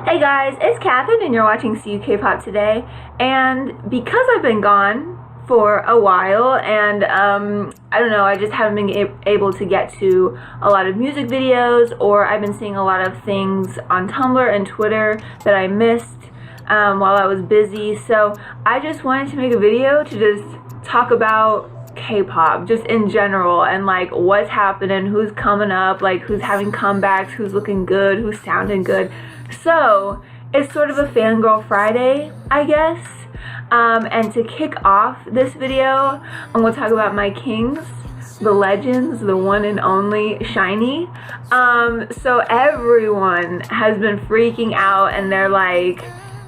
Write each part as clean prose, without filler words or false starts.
Hey guys, it's Catherine and you're watching CUKpop Today. And because I've been gone for a while and I don't know, I just haven't been able to get to a lot of music videos, or I've been seeing a lot of things on Tumblr and Twitter that I missed while I was busy. So I just wanted to make a video to just talk about K-pop just in general and like what's happening, who's coming up, like who's having comebacks, who's looking good, who's sounding good. So it's sort of a fangirl Friday, I guess. And to kick off this video, I'm going to talk about my kings, the legends, the one and only SHINee. So everyone has been freaking out and they're like,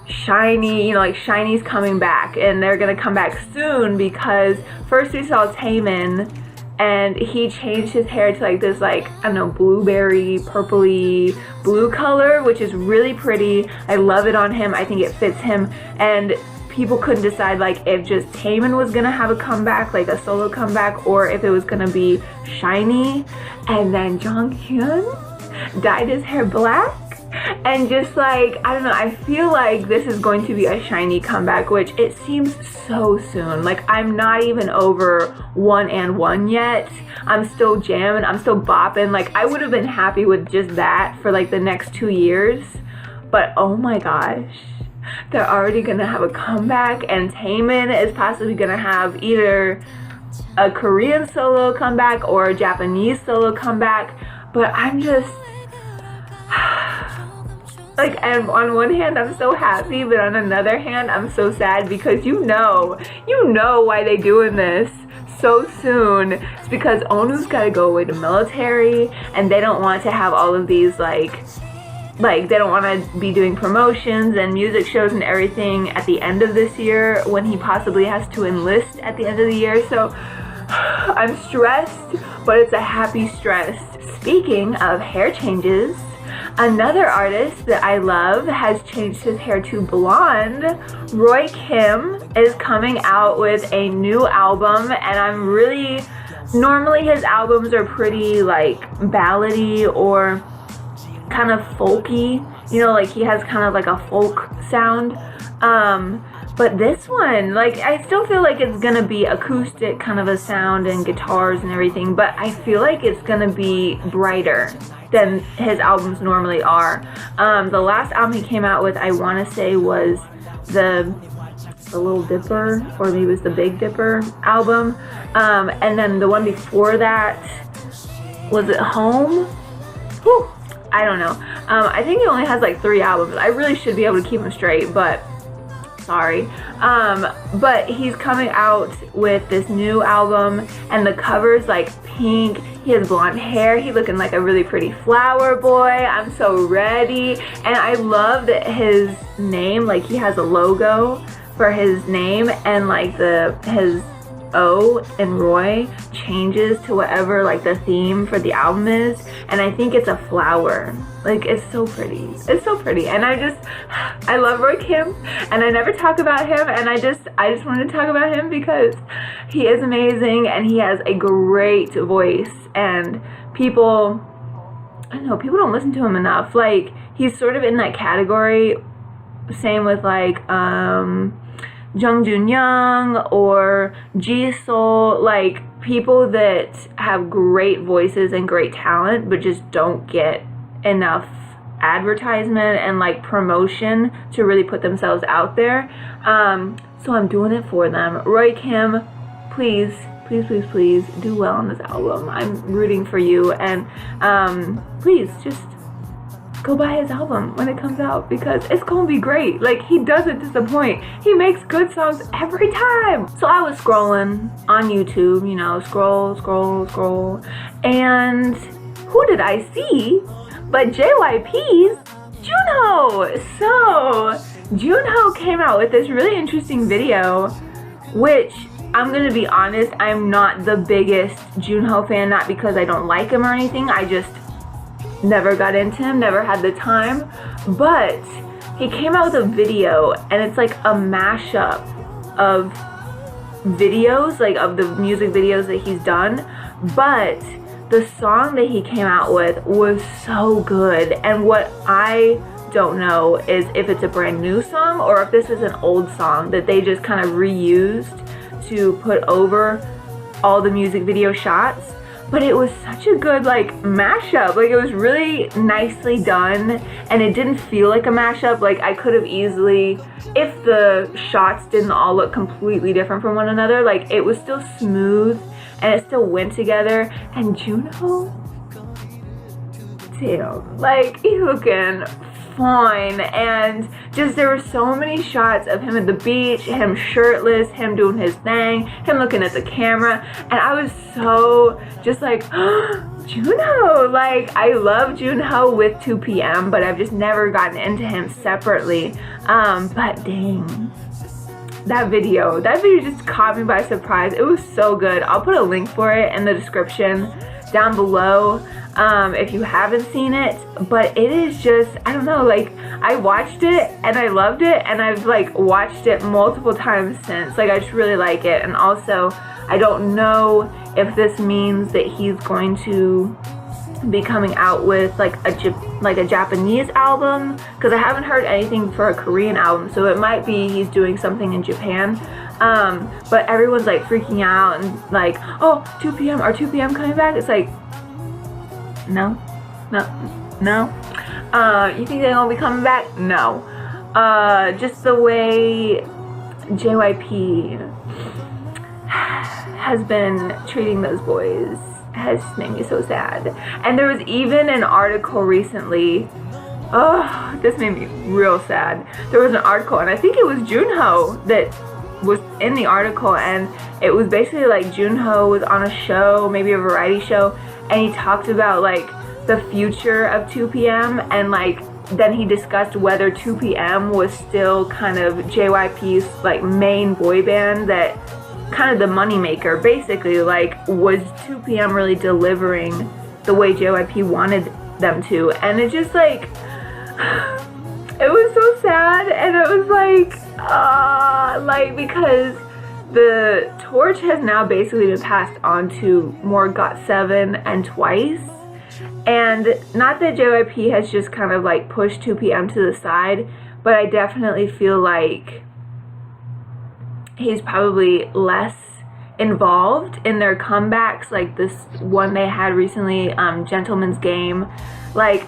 SHINee, you know, like SHINee's coming back and they're gonna come back soon, because first we saw Taemin and he changed his hair to like this, like, I don't know, blueberry, purpley blue color, which is really pretty. I love it on him. I think it fits him. And people couldn't decide like if just Taemin was gonna have a comeback, like a solo comeback, or if it was gonna be SHINee. And then Jonghyun dyed his hair black. And just like, I don't know, I feel like this is going to be a SHINee comeback, which it seems so soon. Like, I'm not even over 1 and 1 yet. I'm still jamming, I'm still bopping. Like, I would have been happy with just that for like the next 2 years. But oh my gosh, they're already gonna have a comeback, and Taemin is possibly gonna have either a Korean solo comeback or a Japanese solo comeback. But I'm just like, and on one hand I'm so happy, but on another hand I'm so sad, because you know why they doing this so soon. It's because Onu's gotta go away to military, and they don't want to have all of these like they don't want to be doing promotions and music shows and everything at the end of this year, when he possibly has to enlist at the end of the year. So I'm stressed, but it's a happy stress. Speaking of hair changes, another artist that I love has changed his hair to blonde. Roy Kim is coming out with a new album, and I'm really, normally his albums are pretty like ballady or kind of folky, you know, like he has kind of like a folk sound. But this one, like, I still feel like it's gonna be acoustic kind of a sound and guitars and everything, but I feel like it's gonna be brighter than his albums normally are. The last album he came out with, I want to say, was the Little Dipper, or maybe it was the Big Dipper album. And then the one before that, was it Home? Whew, I don't know. I think he only has like 3 albums. I really should be able to keep them straight, but sorry. But he's coming out with this new album, and the cover's like pink. He has blonde hair. He's looking like a really pretty flower boy. I'm so ready. And I love that his name, like he has a logo for his name, and like his O in Roy changes to whatever like the theme for the album is, and I think it's a flower. Like, it's so pretty. It's so pretty. And I love Roy Kim, and I never talk about him, and I just wanted to talk about him because he is amazing and he has a great voice, and people, I don't know, people don't listen to him enough. Like, he's sort of in that category, same with like Jung Jun Young or Jisoo, like people that have great voices and great talent but just don't get enough advertisement and like promotion to really put themselves out there. So I'm doing it for them. Roy Kim, please do well on this album. I'm rooting for you, and please just go buy his album when it comes out, because it's gonna be great. Like, he doesn't disappoint. He makes good songs every time. So I was scrolling on YouTube, you know, scroll, and who did I see but JYP's Junho. So Junho came out with this really interesting video, which, I'm gonna be honest, I'm not the biggest Junho fan, not because I don't like him or anything. I just never got into him, never had the time. But he came out with a video, and it's like a mashup of videos, like of the music videos that he's done, but the song that he came out with was so good. And what I don't know is if it's a brand new song or if this is an old song that they just kind of reused to put over all the music video shots. But it was such a good like mashup. Like it was really nicely done, and it didn't feel like a mashup. Like I could have easily, if the shots didn't all look completely different from one another, like it was still smooth and it still went together. And Junho, damn, like he's looking fine. And just there were so many shots of him at the beach, him shirtless, him doing his thing, him looking at the camera, and I was so just like, Junho. Like I love Junho with 2PM, but I've just never gotten into him separately. But dang, that video just caught me by surprise. It was so good. I'll put a link for it in the description down below if you haven't seen it. But it is just, I don't know, like I watched it and I loved it, and I've like watched it multiple times since. Like I just really like it. And also I don't know if this means that he's going to be coming out with like a Japanese album, because I haven't heard anything for a Korean album, so it might be he's doing something in Japan. But everyone's like freaking out and like, oh, 2PM, are 2PM coming back? It's like, no. You think they're gonna be coming back? No. Just the way JYP has been treating those boys has made me so sad. And there was even an article recently, oh, this made me real sad. There was an article, and I think it was Junho that was in the article, and it was basically like Junho was on a show, maybe a variety show, and he talked about like the future of 2PM, and like then he discussed whether 2PM was still kind of JYP's like main boy band, that kind of the money maker basically. Like was 2PM really delivering the way JYP wanted them to? And it just like it was so sad, and it was like because the torch has now basically been passed on to more GOT7 and Twice. And not that JYP has just kind of like pushed 2PM to the side, but I definitely feel like he's probably less involved in their comebacks, like this one they had recently, Gentleman's Game. Like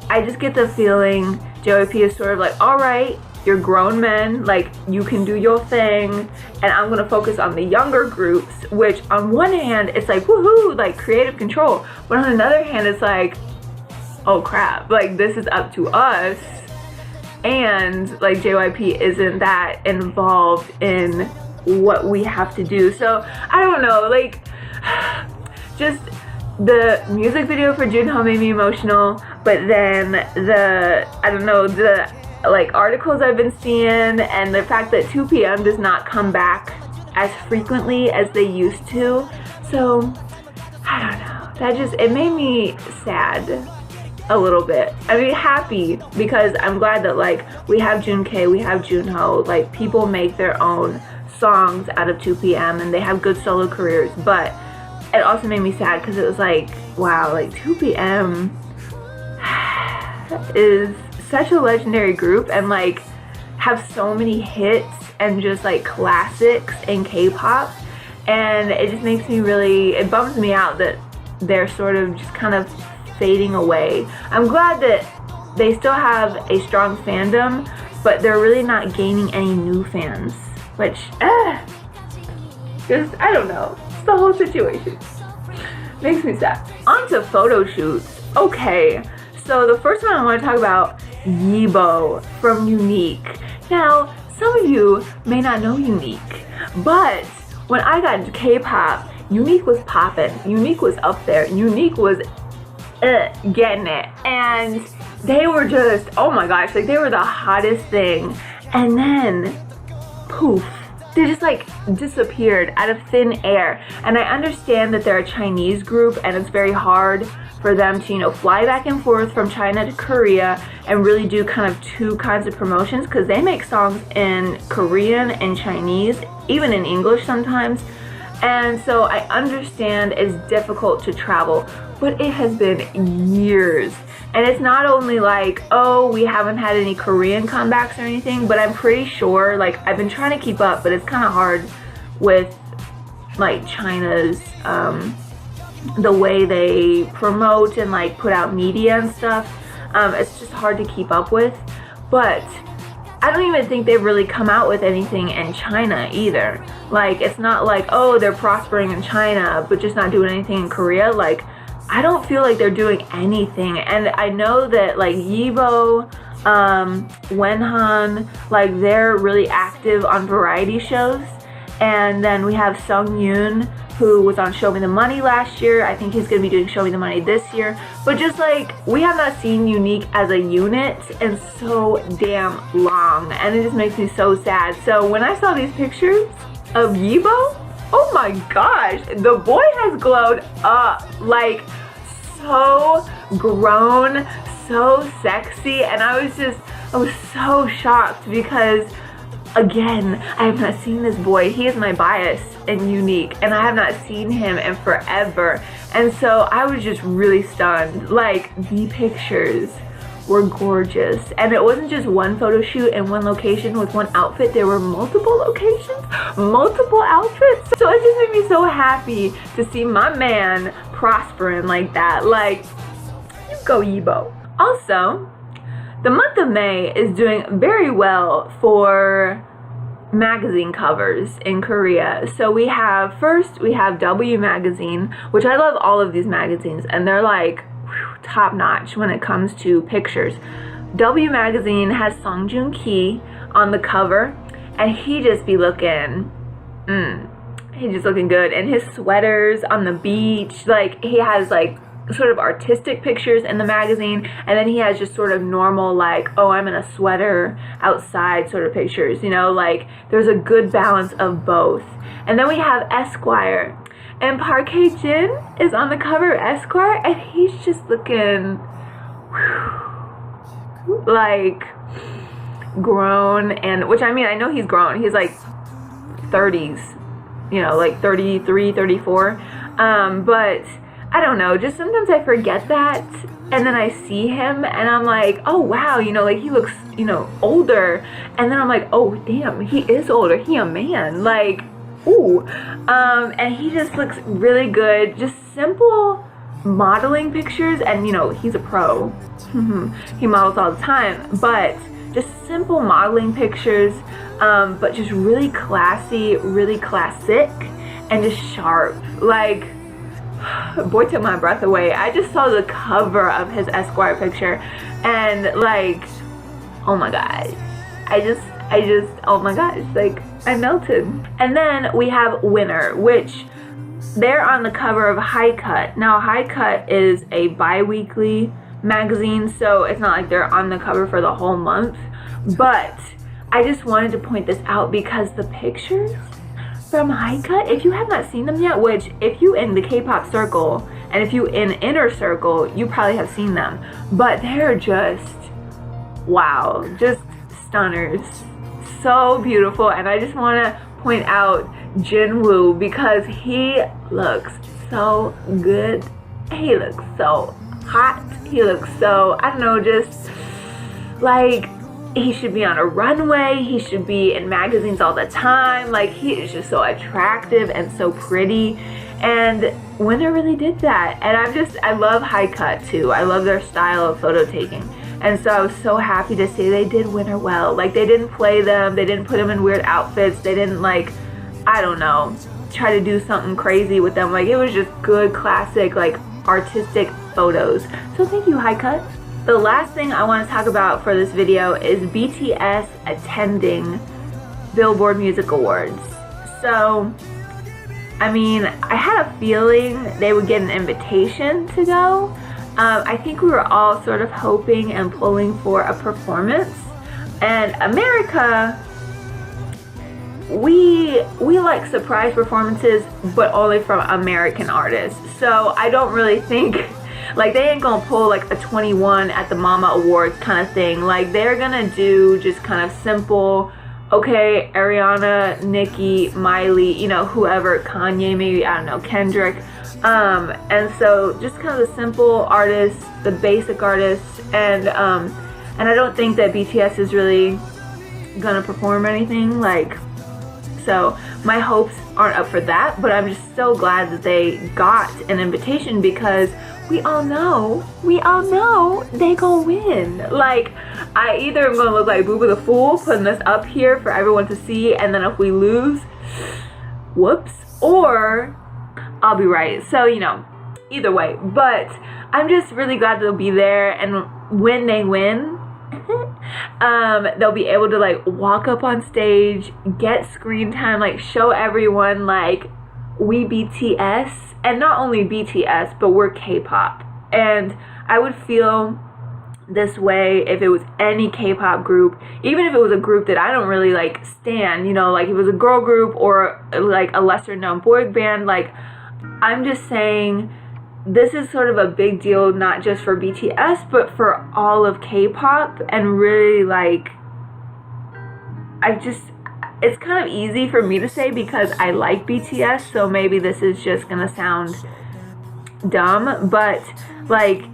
I just get the feeling JYP is sort of like, all right, you're grown men, like you can do your thing, and I'm gonna focus on the younger groups, which on one hand it's like woohoo, like creative control, but on another hand it's like, oh crap, like this is up to us, and like JYP isn't that involved in what we have to do. So I don't know, like just the music video for Junho made me emotional, but then the, I don't know, the like articles I've been seeing, and the fact that 2PM does not come back as frequently as they used to. So I don't know, that just, it made me sad a little bit. I mean happy, because I'm glad that like we have Junkei, we have Junho, like people make their own songs out of 2PM and they have good solo careers. But it also made me sad because it was like, wow, like 2PM is such a legendary group and like have so many hits and just like classics in K-pop, and it just makes me really, it bums me out that they're sort of just kind of fading away. I'm glad that they still have a strong fandom, but they're really not gaining any new fans, which just, I don't know, it's the whole situation makes me sad. On to photo shoots. Okay, so the first one I want to talk about, Yibo from Unique. Now, some of you may not know Unique, but when I got into K-pop, Unique was popping. Unique was up there. Unique was getting it. And they were just, oh my gosh, like they were the hottest thing. And then, poof, they just like disappeared out of thin air. And I understand that they're a Chinese group and it's very hard for them to, you know, fly back and forth from China to Korea and really do kind of two kinds of promotions, because they make songs in Korean and Chinese, even in English sometimes. And so I understand it's difficult to travel, but it has been years And it's not only like, oh, we haven't had any Korean comebacks or anything, but I'm pretty sure, like, I've been trying to keep up, but it's kind of hard with, like, China's, the way they promote and, like, put out media and stuff. It's just hard to keep up with. But I don't even think they've really come out with anything in China either. Like, it's not like, oh, they're prospering in China, but just not doing anything in Korea. Like, I don't feel like they're doing anything. And I know that, like, Yibo, Wenhan, like, they're really active on variety shows. And then we have Sung Yoon, who was on Show Me the Money last year. I think he's gonna be doing Show Me the Money this year. But just like, we have not seen Unique as a unit in so damn long. And it just makes me so sad. So when I saw these pictures of Yibo, oh my gosh, the boy has glowed up. Like, so grown, so sexy. And I was so shocked because, again, I have not seen this boy. He is my bias in Unique, and I have not seen him in forever. And so I was just really stunned. Like, the pictures were gorgeous. And it wasn't just one photo shoot in one location with one outfit. There were multiple locations, multiple outfits. So it just made me so happy to see my man prospering like that. Like, you go, Yibo. Also, the month of May is doing very well for magazine covers in Korea. So we have W Magazine, which I love all of these magazines, and they're like top notch when it comes to pictures. W Magazine has Song Joong Ki on the cover, and he just be looking, he's just looking good. And his sweaters on the beach, like, he has like sort of artistic pictures in the magazine, and then he has just sort of normal, like, oh, I'm in a sweater outside sort of pictures, you know, like, there's a good balance of both. And then we have Esquire, and Park Hae-jin is on the cover of Esquire, and he's just looking like grown. And which, I mean, I know he's grown, he's like 30s, you know, like 33, 34, but I don't know, just sometimes I forget that, and then I see him, and I'm like, oh wow, you know, like, he looks, you know, older, and then I'm like, oh damn, he is older, he a man, like, ooh, and he just looks really good. Just simple modeling pictures, and you know, he's a pro, he models all the time, but just simple modeling pictures, but just really classy, really classic, and just sharp. Like, boy took my breath away. I just saw the cover of his Esquire picture, and like, oh my gosh, I just, oh my gosh, like, I melted. And then we have Winner, which they're on the cover of High Cut. Now, High Cut is a bi-weekly magazine, so it's not like they're on the cover for the whole month, but I just wanted to point this out because the pictures from High Cut, if you have not seen them yet, which if you in the K-pop circle and if you in inner circle, you probably have seen them, but they're just, wow, just stunners, so beautiful. And I just want to point out Jinwoo because he looks so good, he looks so hot, he looks so, I don't know, just like, he should be on a runway, he should be in magazines all the time. Like, he is just so attractive and so pretty, and Winner really did that. And I love High Cut too. I love their style of photo taking, and so I was so happy to say they did Winner well. Like, they didn't play them, they didn't put them in weird outfits, they didn't, like, I don't know, try to do something crazy with them. Like, it was just good, classic, like, artistic photos. So thank you, High Cut. The last thing I want to talk about for this video is BTS attending Billboard Music Awards. So, I mean, I had a feeling they would get an invitation to go. I think we were all sort of hoping and pulling for a performance. And America, we like surprise performances, but only from American artists. So I don't really think, like, they ain't gonna pull like a 21 at the Mama Awards kind of thing. Like, they're gonna do just kind of simple okay, Ariana, Nicki, Miley, you know, whoever, Kanye, maybe, I don't know, Kendrick. And so just kind of the simple artists, the basic artists, and I don't think that BTS is really gonna perform anything, like, so my hopes aren't up for that, but I'm just so glad that they got an invitation, because we all know they gonna win. Like, I either am gonna look like Booba the Fool putting this up here for everyone to see, and then if we lose, whoops, or I'll be right. So, you know, either way. But I'm just really glad they'll be there, and when they win, they'll be able to like walk up on stage, get screen time, like show everyone like we BTS, and not only BTS, but we're K-pop. And I would feel this way if it was any K-pop group, even if it was a group that I don't really like stan, you know, like if it was a girl group or like a lesser known boy band. Like, I'm just saying this is sort of a big deal, not just for BTS, but for all of K-pop. And really, like, it's kind of easy for me to say because I like BTS, so maybe this is just gonna sound dumb, but like,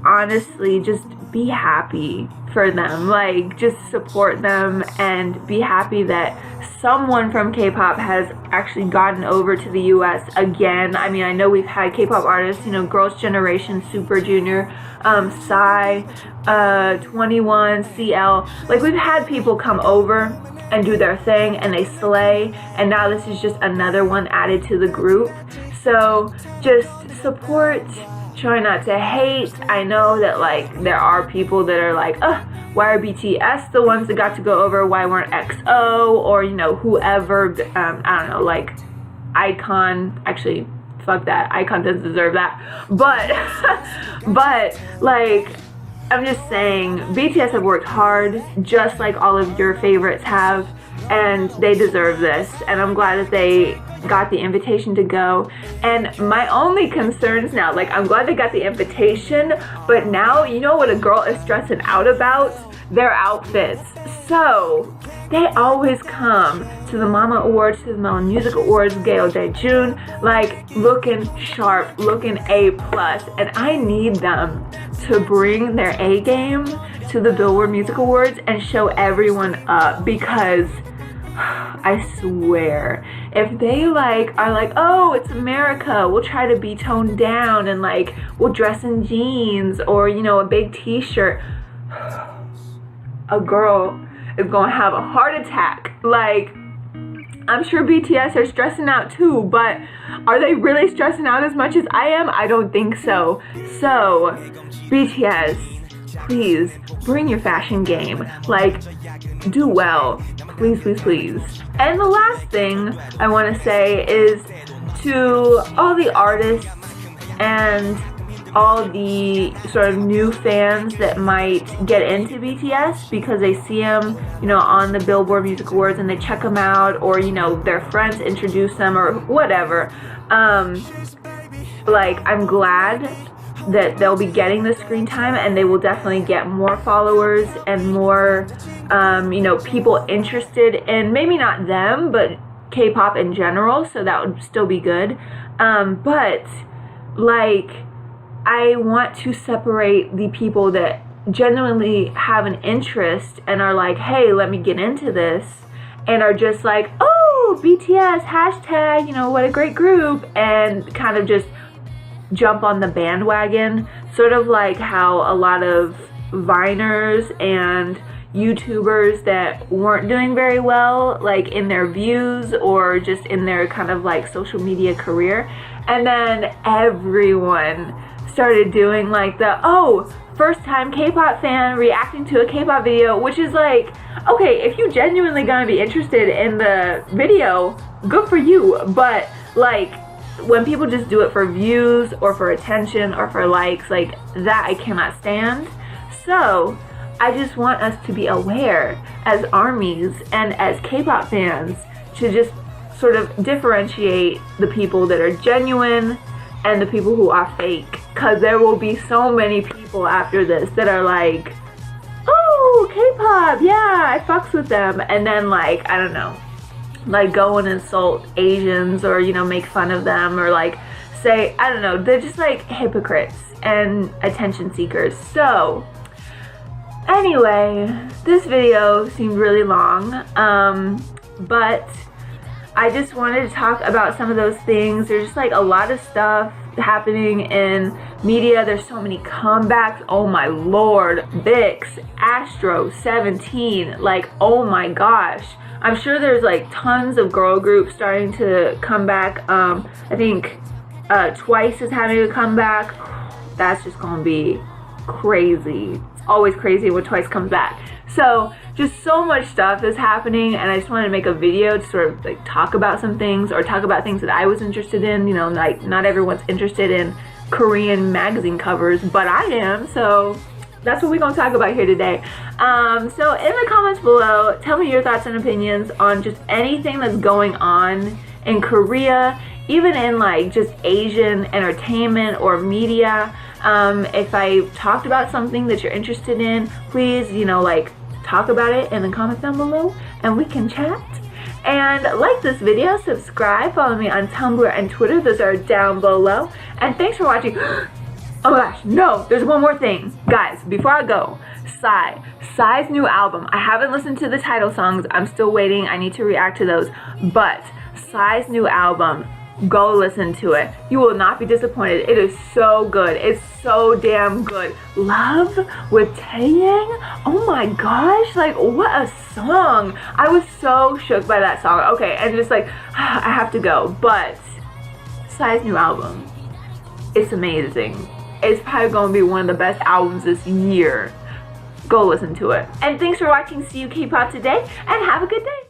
honestly, just be happy for them. Like, just support them and be happy that someone from K-pop has actually gotten over to the US again. I mean, I know we've had K-pop artists, you know, Girls' Generation, Super Junior, Psy, 21, CL. Like, we've had people come over and do their thing, and they slay, and now this is just another one added to the group. So just support, try not to hate. I know that like there are people that are like, why are BTS the ones that got to go over, why weren't XO or, you know, whoever, I don't know, like Icon. Actually, fuck that, Icon doesn't deserve that, but but like, I'm just saying, BTS have worked hard, just like all of your favorites have, and they deserve this, and I'm glad that they got the invitation to go. And my only concerns now, like, I'm glad they got the invitation, but now, you know what a girl is stressing out about? Their outfits. So, they always come to the Mama Awards, to the Melon Music Awards, Gayle June, like, looking sharp, looking A+, and I need them to bring their A game to the Billboard Music Awards and show everyone up, because I swear, if they like are like, oh, it's America, we'll try to be toned down and like we'll dress in jeans or, you know, a big t-shirt, a girl is gonna have a heart attack. Like, I'm sure BTS are stressing out too, but are they really stressing out as much as I am? I don't think so. So, BTS, please bring your fashion game. Like, do well. Please, please, please. And the last thing I want to say is to all the artists and all the sort of new fans that might get into BTS because they see them, you know, on the Billboard Music Awards and they check them out, or, you know, their friends introduce them or whatever. Like, I'm glad that they'll be getting the screen time, and they will definitely get more followers and more, you know, people interested in, maybe not them, but K-pop in general, so that would still be good. But, like, I want to separate the people that genuinely have an interest and are like, hey, let me get into this, and are just like, oh, BTS, hashtag, you know, what a great group, and kind of just jump on the bandwagon, sort of like how a lot of Viners and YouTubers that weren't doing very well, like in their views or just in their kind of like social media career, and then everyone started doing like the, oh, first time K-pop fan reacting to a K-pop video, which is like, okay, if you genuinely gonna be interested in the video, good for you, but like, when people just do it for views or for attention or for likes, like that I cannot stand. So I just want us to be aware as armies and as K-pop fans to just sort of differentiate the people that are genuine and the people who are fake, because there will be so many people after this that are like, oh, K-pop, yeah, I fuck talks with them and then like, I don't know, like go and insult Asians or, you know, make fun of them or like say, I don't know, they're just like hypocrites and attention seekers. So anyway, this video seemed really long, but I just wanted to talk about some of those things. There's just like a lot of stuff happening in media. There's so many comebacks. Oh my lord. Vix, Astro, 17, like oh my gosh. I'm sure there's like tons of girl groups starting to come back. I think Twice is having a comeback. That's just gonna be crazy. It's always crazy when Twice comes back. So just so much stuff is happening, and I just wanted to make a video to sort of like talk about some things or talk about things that I was interested in. You know, like not everyone's interested in Korean magazine covers, but I am, so that's what we're gonna talk about here today. So in the comments below, tell me your thoughts and opinions on just anything that's going on in Korea, even in like just Asian entertainment or media. If I talked about something that you're interested in, please, you know, like talk about it in the comments down below and we can chat. And like this video, subscribe, follow me on Tumblr and Twitter, those are down below. And thanks for watching. Oh my gosh, no, there's one more thing. Guys, before I go, Psy's new album. I haven't listened to the title songs, I'm still waiting, I need to react to those. But Psy's new album, go listen to it. You will not be disappointed. It is so good. It's so damn good. Love with Taeyang? Oh my gosh, like what a song. I was so shook by that song. Okay, and just like, I have to go. But Psy's new album, it's amazing. It's probably gonna be one of the best albums this year. Go listen to it. And thanks for watching CUKpopToday, and have a good day.